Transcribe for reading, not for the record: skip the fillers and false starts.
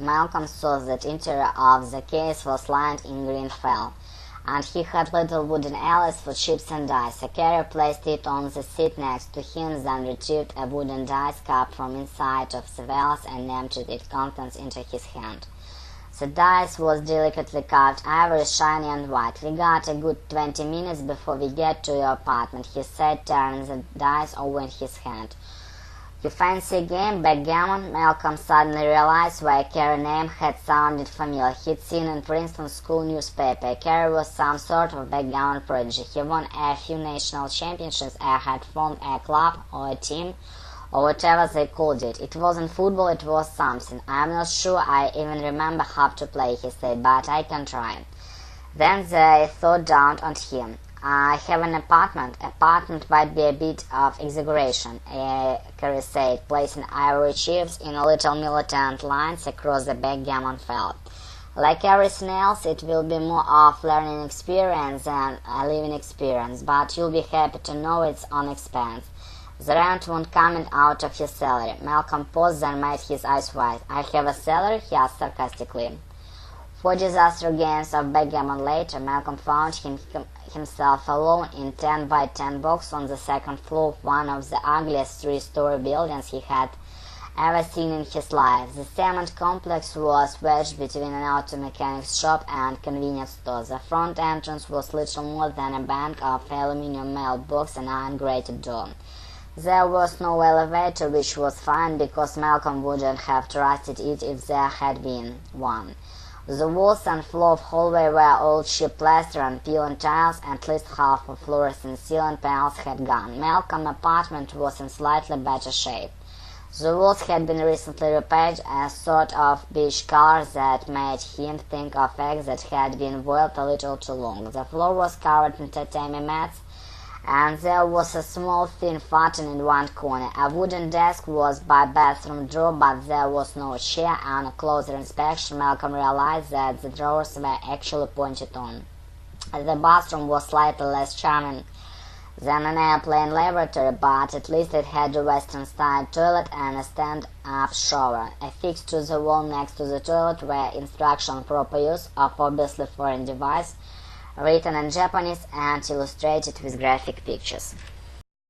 Malcolm saw that interior of the case was lined in green felt, and he had little wooden alleys for chips and dice. A carrier placed it on the seat next to him, then retrieved a wooden dice cup from inside of the valise and emptied its contents into his hand. The dice was delicately carved ivory, shiny and white. "We got a good 20 minutes before we get to your apartment," he said, turning the dice over in his hand. "You fancy a game, backgammon?" Malcolm suddenly realized why a carrier name had sounded familiar. He'd seen in Princeton's school newspaper. A carrier was some sort of backgammon prodigy. He won a few national championships and had formed a club or a team or whatever they called it. "It wasn't football, it was something. I'm not sure I even remember how to play," he said, "but I can try." Then the thought dawned on him. "I have an apartment." "Apartment might be a bit of exaggeration," Carrie said, placing ivory chips in little militant lines across the backgammon felt. "Like everything else, it will be more of learning experience than a living experience, but you'll be happy to know it's on expense. The rent won't come in out of your salary." Malcolm paused, then made his eyes wide. "I have a salary?" he asked sarcastically. 4 disaster games of backgammon later, Malcolm found himself alone in 10 by 10 box on the second floor of one of the ugliest 3-story buildings he had ever seen in his life. The cement complex was wedged between an auto mechanic's shop and convenience store. The front entrance was little more than a bank of aluminum mailbox and iron-grated door. There was no elevator, which was fine because Malcolm wouldn't have trusted it if there had been one. The walls and floor of hallway were all cheap plaster and peeling tiles, and at least half of fluorescent ceiling panels had gone. Malcolm's apartment was in slightly better shape. The walls had been recently repainted a sort of beige color that made him think of eggs that had been boiled a little too long. The floor was covered in tatami mats, and there was a small thin futon in one corner. A wooden desk was by bathroom drawer, but there was no chair. On a closer inspection, Malcolm realized that the drawers were actually pointed on. The bathroom was slightly less charming than an airplane lavatory, but at least it had a Western-style toilet and a stand-up shower. Affixed to the wall next to the toilet were instructions on proper use of obviously foreign device, written in Japanese and illustrated with graphic pictures.